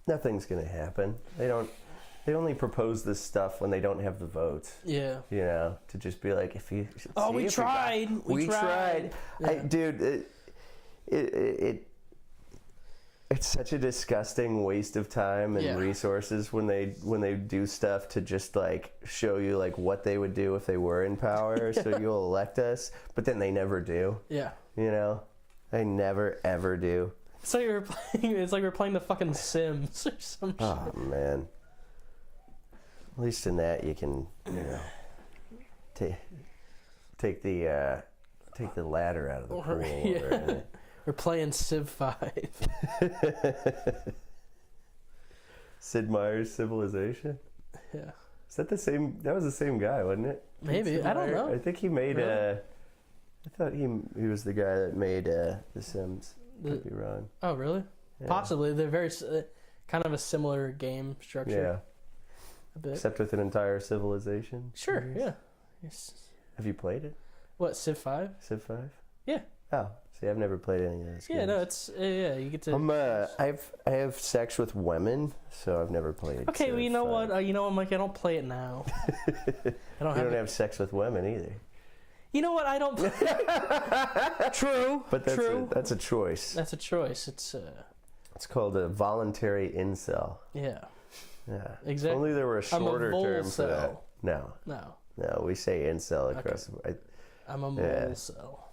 nothing's gonna happen. They only propose this stuff when they don't have the votes. Yeah. You know, to just be like, if you... Oh, we tried. We tried. Yeah. It's such a disgusting waste of time and resources when they do stuff to just like show you like what they would do if they were in power. So you'll elect us, but then they never do. Yeah. You know, they never ever do. It's like we're playing the fucking Sims or some shit. Oh man. At least in that you can, you know, take the ladder out of the pool. Yeah. We're playing Civ 5. Sid Meier's Civilization? Yeah. Is that the same? That was the same guy, wasn't it? Maybe. I don't know. I think he made I thought he was the guy that made The Sims. Could be wrong. Oh, really? Yeah. Possibly. They're very kind of a similar game structure. Yeah. A bit. Except with an entire civilization. Sure. Yeah. Yes. Have you played it? What, Civ 5? Civ 5? Yeah. Oh, see, I've never played any of those games. Yeah, no, it's you get to. I have sex with women, so I've never played. Okay, well, you know what? Mike, I don't play it now. I don't have sex with women either. You know what? I don't. True. But that's a choice. That's a choice. It's called a voluntary incel. Yeah. Yeah. Exactly. If only there were a shorter term for that. No. No. No, we say incel across the board. I'm a mole cell.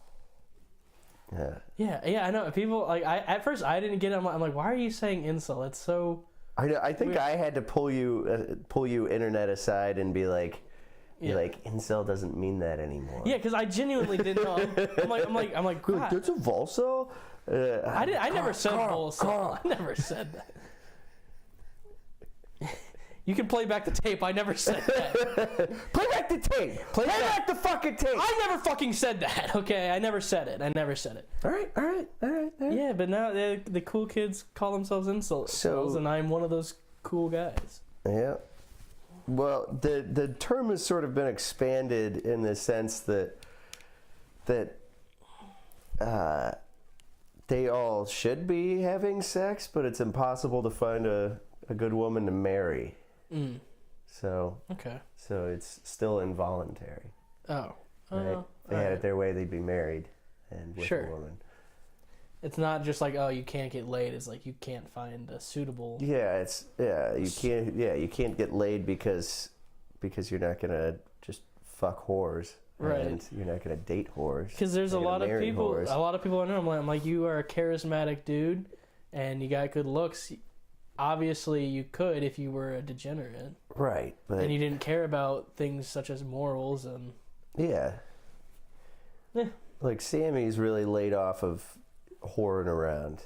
Yeah. Yeah, I know. People like at first I didn't get it. I'm like, why are you saying incel? It's so. I think weird. I had to pull you internet aside and be like, incel doesn't mean that anymore. Yeah, because I genuinely didn't know. I'm like, God. That's a volcel. I never said volcel. I never said that. You can play back the tape. I never said that. Play back the tape. Play back the fucking tape. I never fucking said that. Okay, I never said it. All right. Yeah, but now the cool kids call themselves incels, and I'm one of those cool guys. Yeah. Well, the term has sort of been expanded in the sense that they all should be having sex, but it's impossible to find a good woman to marry. Mm. So it's still involuntary. Oh. Right? If they had it their way, they'd be married and with a woman. It's not just like, oh, you can't get laid. It's like you can't find a suitable. Yeah, you can't get laid because you're not gonna just fuck whores. Right. And you're not gonna date whores. Because there's a lot of people. Whores. A lot of people I know. I'm like, you are a charismatic dude, and you got good looks. Obviously, you could if you were a degenerate. Right, but and you didn't care about things such as morals and. Yeah. Like Sammy's really laid off of whoring around,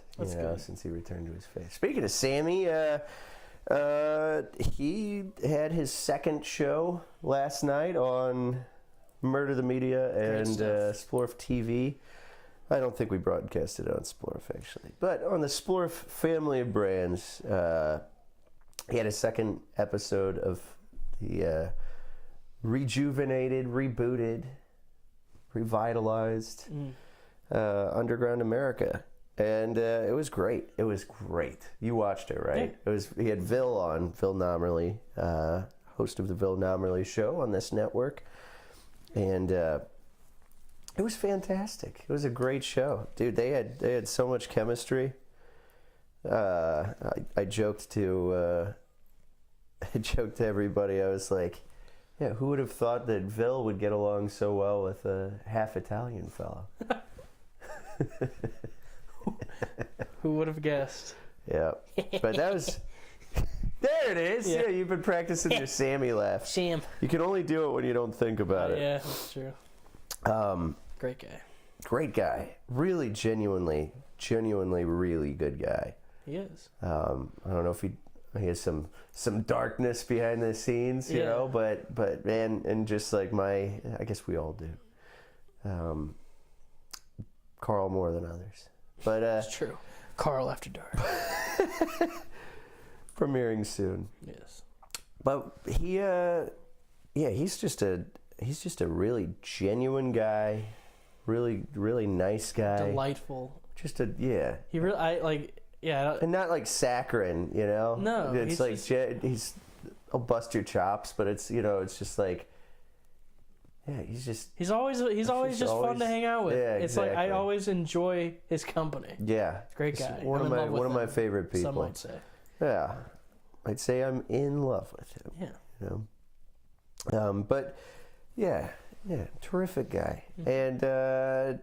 since he returned to his faith. Speaking of Sammy, he had his second show last night on Murder the Media and Splorf TV. I don't think we broadcasted it on Splorf, actually. But on the Splorf family of brands, he had a second episode of the rejuvenated, rebooted, revitalized Underground America. And it was great. It was great. You watched it, right? Yeah. He had Vil on, Vil Nomerly, host of the Vil Nomerly show on this network. And it was fantastic. It was a great show. Dude, they had so much chemistry. I joked to everybody. I was like, yeah, who would have thought that Vil would get along so well with a half Italian fellow? Who would have guessed? Yeah. But that was... There it is. Yeah, you've been practicing your Sammy laugh. Sam. You can only do it when you don't think about it. Yeah, that's true. Great guy. Great guy. Really genuinely really good guy. He is. I don't know if he has some darkness behind the scenes, you know, but man, and just like I guess we all do. Carl more than others. But it's true. Carl After Dark. Premiering soon. Yes. But he's just a really genuine guy, really nice guy. Delightful. Just He really and not like saccharine, you know. No, it's like he'll bust your chops, but it's it's just like he's always just fun to hang out with. Yeah, it's like I always enjoy his company. Yeah, great guy. One of my favorite people. Some might say. Yeah, I'd say I'm in love with him. Yeah. You know? But yeah, terrific guy. Mm-hmm. And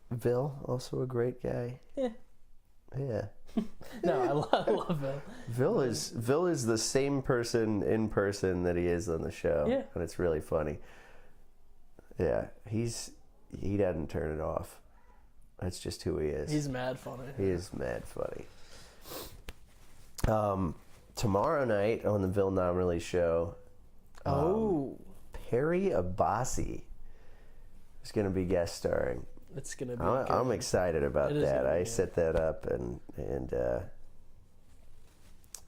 Vil, also a great guy. Yeah. Yeah. No, I love Vil. Vil is the same person in person that he is on the show. Yeah. And it's really funny. Yeah. He doesn't turn it off. That's just who he is. He's mad funny. He is mad funny. Tomorrow night on the Vil Nomerly show, Perry Abbasi is going to be guest starring. It's going to be I'm excited about that. I set that up and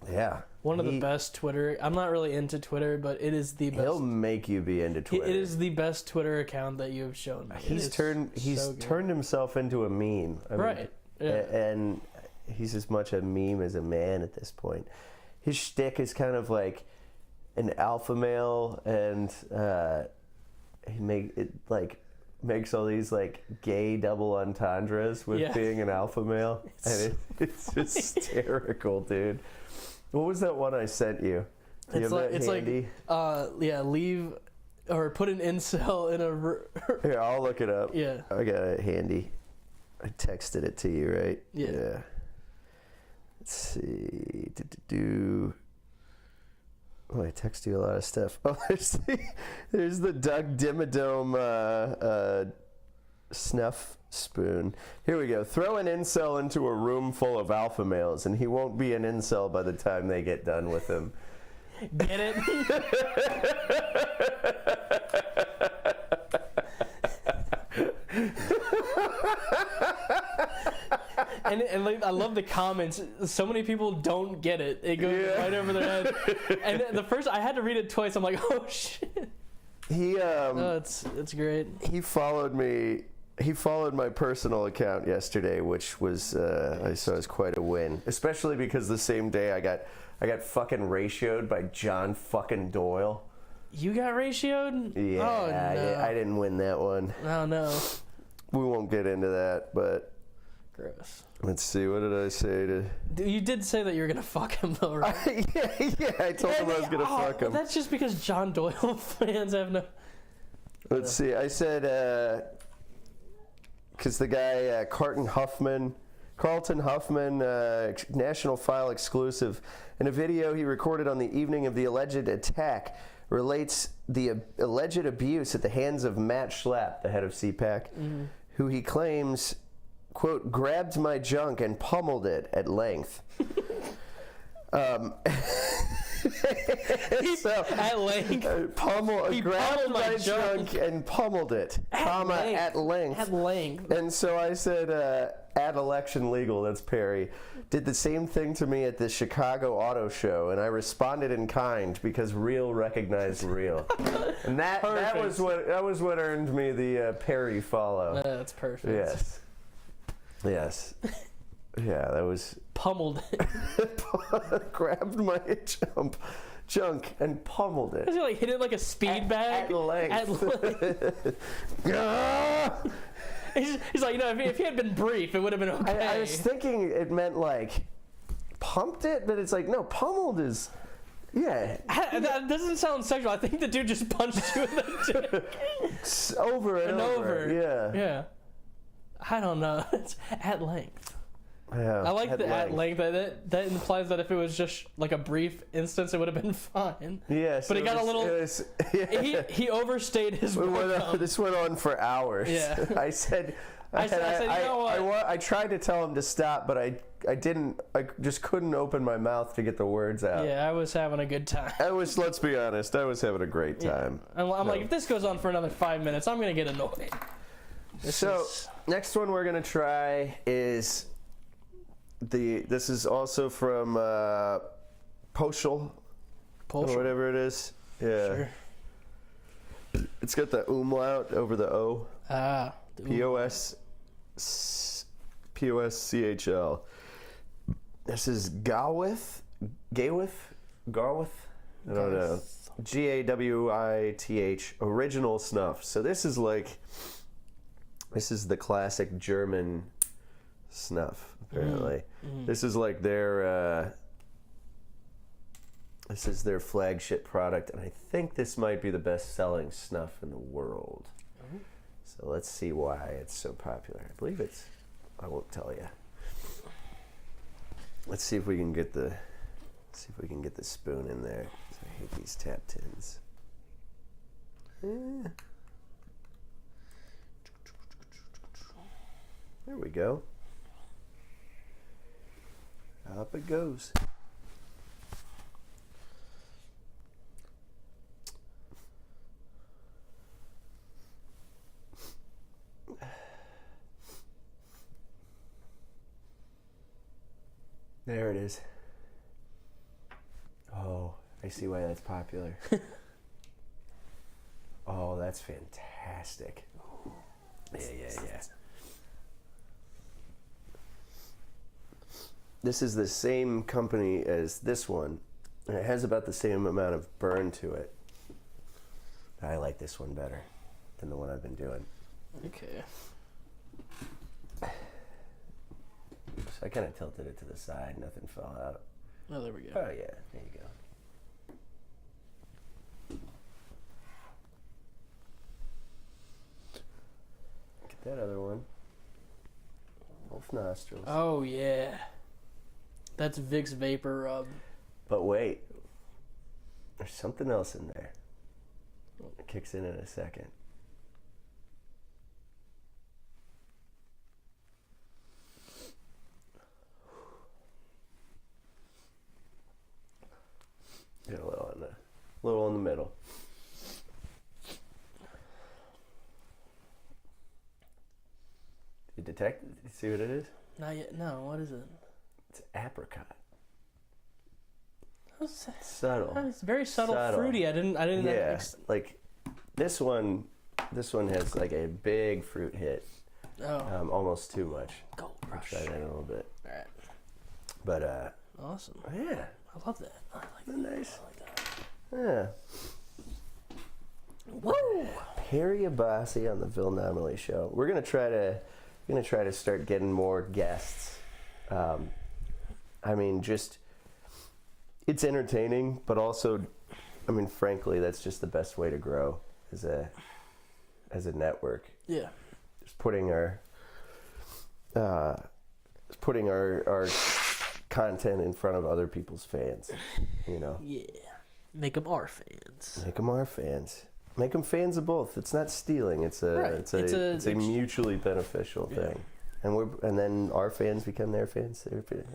yeah. One of the best Twitter. I'm not really into Twitter, but it is the best. He'll make you be into Twitter. It is the best Twitter account that you have shown me. He's turned himself into a meme. Right. Yeah. And he's as much a meme as a man at this point. His shtick is kind of like an alpha male, and he makes all these like gay double entendres with being an alpha male, and it's hysterical, dude. What was that one I sent you? It's like leave or put an incel in a. Here, I'll look it up. Yeah, I got it handy. I texted it to you, right? Yeah. Let's see. Oh, I text you a lot of stuff. Oh, there's the Doug Dimmadome snuff spoon. Here we go. Throw an incel into a room full of alpha males, and he won't be an incel by the time they get done with him. Get it? And like, I love the comments. So many people don't get it. It goes right over their head. And the first, I had to read it twice. I'm like, oh shit. It's great. He followed me. He followed my personal account yesterday, which was I saw as quite a win. Especially because the same day I got fucking ratioed by John fucking Doyle. You got ratioed? Yeah, oh, no. I didn't win that one. Oh no. We won't get into that, but Gross. Let's see. What did I say to? You did say that you were gonna fuck him though, right? yeah. I told him I was gonna fuck him. That's just because John Doyle fans have no. Let's see. I said because the guy Carlton Huffman, National File exclusive, in a video he recorded on the evening of the alleged attack, relates the alleged abuse at the hands of Matt Schlapp, the head of CPAC, who he claims, quote, grabbed my junk and pummeled it at length. At length. He grabbed my junk and pummeled it, at length. At length. And so I said, at Election Legal, that's Perry, did the same thing to me at the Chicago Auto Show, and I responded in kind because real recognized real. And that was what earned me the Perry follow. That's perfect. Yes. Yeah, that was pummeled it. Grabbed my junk and pummeled it. Does he like hit it like a speed bag? At length. He's like, if he had been brief, it would have been okay. I was thinking it meant like pumped it, but it's like no, pummeled is. Yeah. That doesn't sound sexual. I think the dude just punched you in the dick. Over and over. Yeah. Yeah. I don't know. It's at length. Yeah, I like the at length. That implies that if it was just like a brief instance, it would have been fine. Yes, but he got a little. He overstayed his welcome. This went on for hours. Yeah. I said, you know what? I tried to tell him to stop, but I didn't. I just couldn't open my mouth to get the words out. Yeah, I was having a good time. Let's be honest, I was having a great time. Yeah. I'm like, if this goes on for another 5 minutes, I'm gonna get annoyed. Next one we're gonna try is. This is also from Poschel or whatever it is. Yeah. Sure. It's got the umlaut over the O. P-O-S-C-H-L. This is Garwith. I don't know. G-A-W-I-T-H. Original snuff. So this is the classic German snuff, apparently. This is like their flagship product, and I think this might be the best-selling snuff in the world. So let's see why it's so popular. I believe I won't tell you. Let's see if we can get the spoon in there. I hate these tap tins. There we go. Up it goes. There it is. Oh, I see why that's popular. Oh, that's fantastic. Yeah. This is the same company as this one, and it has about the same amount of burn to it. I like this one better than the one I've been doing. Okay. So I kind of tilted it to the side, nothing fell out. Oh, there we go. Oh yeah, there you go. Get that other one. Both nostrils. Oh yeah. That's Vicks Vapor Rub. But wait, there's something else in there. It kicks in a second. Get a little in the middle. You detect it? You see what it is? Not yet. No, what is it? It's apricot. Subtle. It's very subtle, fruity. I didn't. Yeah, like this one has like a big fruit hit. Oh. Almost too much. Gold Rush. I'll try that in a little bit. All right. But awesome. Yeah. I love that. I like that. Nice. I like that. Yeah. Woo! Perry Abbasi on the Bill Nominally Show. We're gonna try to going to try to start getting more guests. I mean, just, it's entertaining, but also, I mean, frankly, that's just the best way to grow as a network. Yeah. Just putting our content in front of other people's fans, you know. Yeah. Make them our fans. Make them our fans. Make them fans of both. It's not stealing. It's a mutually beneficial thing. And then our fans become their fans.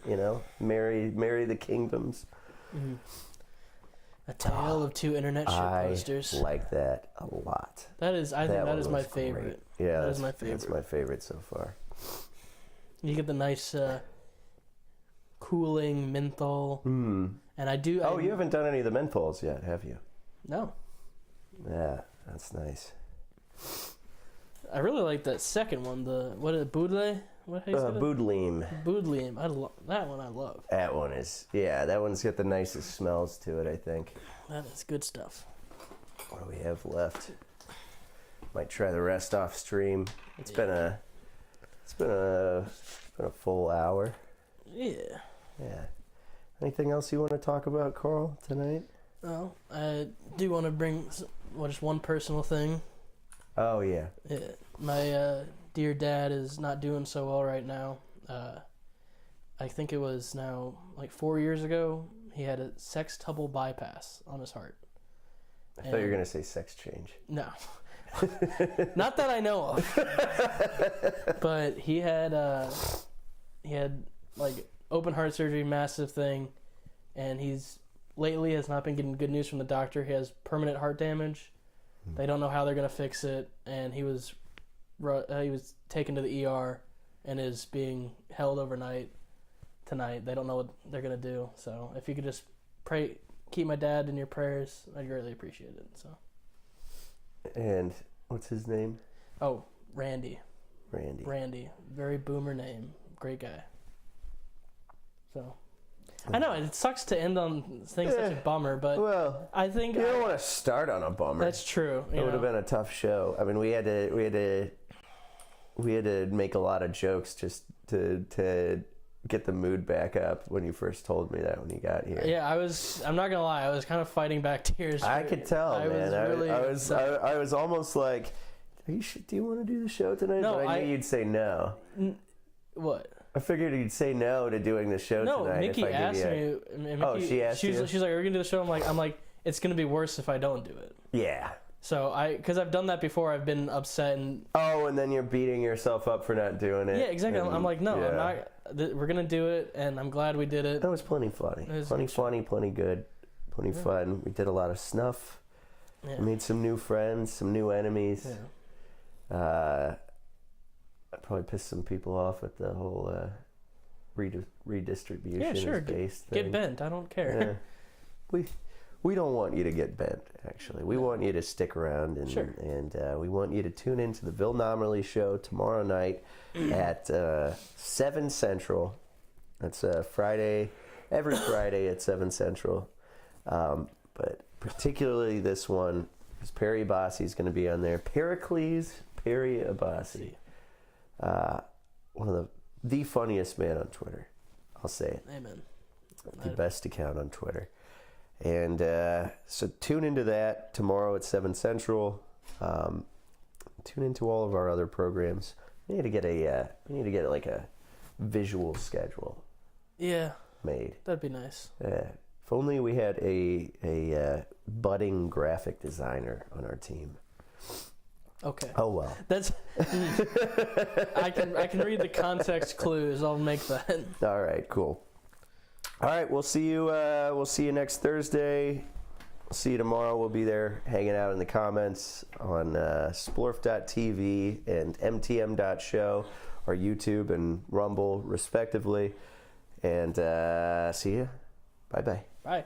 You know, marry the kingdoms. Mm-hmm. A tale of two internet shitposters. I like that a lot. I think that is my favorite. Great. Yeah, that is my favorite. That's my favorite so far. You get the nice cooling menthol. And I do. Oh, you haven't done any of the menthols yet, have you? No. Yeah, that's nice. I really like that second one. What is it, Boudle? What how you say that? Boudleim. Boudleim. That one I love. That one is, yeah, that one's got the nicest smells to it, I think. That is good stuff. What do we have left? Might try the rest off stream. It's been a full hour. Yeah. Yeah. Anything else you want to talk about, Carl, tonight? Oh, I do want to bring just one personal thing. Oh, yeah. My dear dad is not doing so well right now. I think it was now like 4 years ago, he had a sextuple bypass on his heart. I thought you were going to say sex change. No. Not that I know of. But he had like open heart surgery, massive thing, and he's lately has not been getting good news from the doctor. He has permanent heart damage. They don't know how they're going to fix it, and he was taken to the ER and is being held overnight tonight. They don't know what they're going to do. So if you could just pray, keep my dad in your prayers, I'd greatly appreciate it. So. And what's his name? Oh, Randy. Randy. Very boomer name. Great guy. So. I know it sucks to end on things such a bummer, but I think you don't want to start on a bummer. That's true. It would have been a tough show. I mean, we had to make a lot of jokes just to get the mood back up when you first told me that when you got here. Yeah, I'm not gonna lie, I was kind of fighting back tears. I could tell, man. I was almost like, do you want to do the show tonight? No, but I knew you'd say no. What? I figured you'd say no to doing the show tonight. No, Mickey asked me. She asked you? She's like, are we gonna do the show? I'm like, it's gonna be worse if I don't do it. Yeah. So because I've done that before, I've been upset and. Oh, and then you're beating yourself up for not doing it. Yeah, exactly. I'm like, no, I'm not. We're gonna do it, and I'm glad we did it. That was plenty funny. Plenty good, plenty fun. We did a lot of snuff. Yeah. We made some new friends, some new enemies. Yeah. I probably pissed some people off with the whole redistribution. Yeah, sure. Based get bent. I don't care. Yeah. We don't want you to get bent. Actually, we want you to stick around, and we want you to tune into the Bill Nomerly Show tomorrow night at 7 Central. That's Friday, every Friday at 7 Central. But particularly this one, because Perry Abbasi is going to be on there. Perry Abbasi. One of the funniest man on Twitter. I'll say it. Amen. The best account on Twitter. And so tune into that tomorrow at 7 Central. Tune into all of our other programs. We need to get like a visual schedule. Yeah. Made. That'd be nice. If only we had a budding graphic designer on our team. Okay. Oh well. That's. I can read the context clues. I'll make that. All right. Cool. All right. We'll see you. We'll see you next Thursday. We'll see you tomorrow. We'll be there hanging out in the comments on splorf.tv and mtm.show, our YouTube and Rumble respectively. And see you. Bye-bye. Bye.